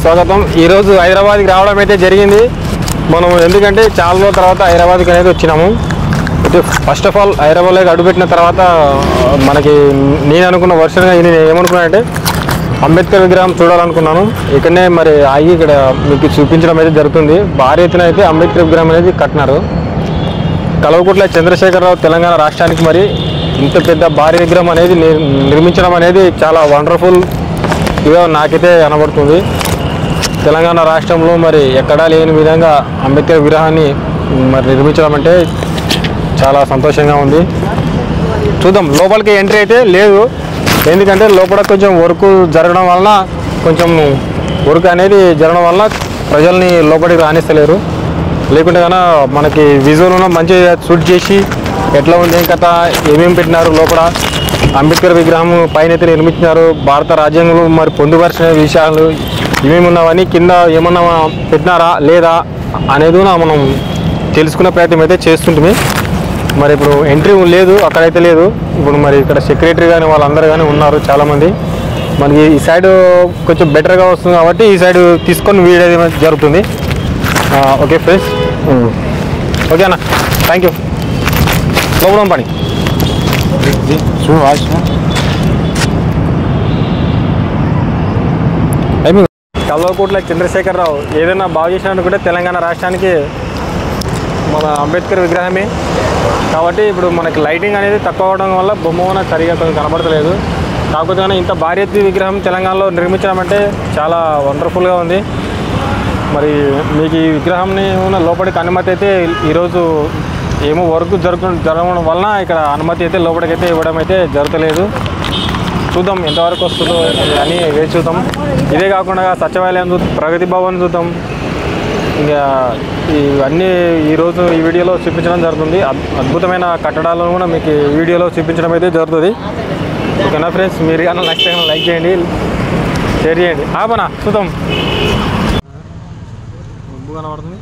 స్వాగతం. ఈరోజు హైదరాబాద్కి రావడం అయితే జరిగింది. మనం ఎందుకంటే చాలా రోజుల తర్వాత హైదరాబాద్కి అనేది వచ్చినాము. అయితే ఫస్ట్ ఆఫ్ ఆల్ హైదరాబాద్లోకి అడుగుపెట్టిన తర్వాత మనకి నేను అనుకున్న వర్షంగా నేను ఏమనుకున్నానంటే అంబేద్కర్ విగ్రహం చూడాలనుకున్నాను. ఇక్కడనే మరి ఆగి ఇక్కడ మీకు చూపించడం అయితే జరుగుతుంది. భారీ ఎత్తున అయితే అంబేద్కర్ విగ్రహం అనేది కట్టినారు. కల్వకుంట్ల చంద్రశేఖరరావు తెలంగాణ రాష్ట్రానికి మరి ఇంత పెద్ద భారీ విగ్రహం అనేది నిర్మించడం అనేది చాలా వండర్ఫుల్ ఇదో నాకైతే కనబడుతుంది. తెలంగాణ రాష్ట్రంలో మరి ఎక్కడా లేని విధంగా అంబేద్కర్ విగ్రహాన్ని మరి నిర్మించడం అంటే చాలా సంతోషంగా ఉంది. చూద్దాం. లోపలికి ఎంట్రీ అయితే లేదు, ఎందుకంటే లోపల కొంచెం వర్క్ జరగడం వలన ప్రజల్ని లోపలికి రాణిస్తలేరు. లేకుంటే కన్నా మనకి విజువల్ మంచిగా షూట్ చేసి ఎట్లా ఉంది ఏం కథ ఏమేమి పెట్టినారు లోపల అంబేద్కర్ విగ్రహం పైన అయితే నిర్మించినారు. భారత రాజ్యాంగంలో మరి పొందుపరిచిన విషయాలు ఏమేమి ఉన్నావని కింద ఏమన్నా పెట్టినారా లేదా అనేది మనం తెలుసుకునే ప్రయత్నం అయితే చేస్తుంటుంది. మరి ఇప్పుడు ఎంట్రీ లేదు, అక్కడైతే లేదు. ఇప్పుడు మరి ఇక్కడ సెక్రటరీ కానీ వాళ్ళందరూ కానీ ఉన్నారు చాలామంది. మనకి ఈ సైడ్ కొంచెం బెటర్గా వస్తుంది కాబట్టి ఈ సైడ్ తీసుకొని వీడియో జరుగుతుంది. ఓకే ఫ్రెండ్స్, ఓకే అన్న, థ్యాంక్ యూ. లోపల పని కల్వకుంట్ల చంద్రశేఖరరావు ఏదైనా బాగు చేసినట్టుకుంటే తెలంగాణ రాష్ట్రానికి మన అంబేద్కర్ విగ్రహమే కాబట్టి ఇప్పుడు మనకి లైటింగ్ అనేది తక్కువ అవడం వల్ల బొమ్మ సరిగా కొంచెం కనబడతలేదు. కాకపోతే కానీ ఇంత భారీ ఎత్తు విగ్రహం తెలంగాణలో నిర్మించడం అంటే చాలా వండర్ఫుల్గా ఉంది. మీకు ఈ విగ్రహాన్ని లోపలికి అనుమతి అయితే ఈరోజు ఏమో వర్క్ జరగడం వలన ఇక్కడ అనుమతి అయితే లోపలికైతే ఇవ్వడం అయితే జరగలేదు. చూద్దాం ఎంతవరకు వస్తుందో అని వేచి చూద్దాం. ఇదే కాకుండా సచివాలయం చూద్దాం, ప్రగతి భవన్ చూద్దాం. ఇంకా ఇవన్నీ ఈరోజు ఈ వీడియోలో చూపించడం జరుగుతుంది. అద్భుతమైన కట్టడాలను కూడా మీకు ఈ వీడియోలో చూపించడం అయితే జరుగుతుంది. ఓకేనా ఫ్రెండ్స్, మీరు కానీ నచ్చితే లైక్ చేయండి, షేర్ చేయండి. ఆపనా చూద్దాం. కనబడుతుంది.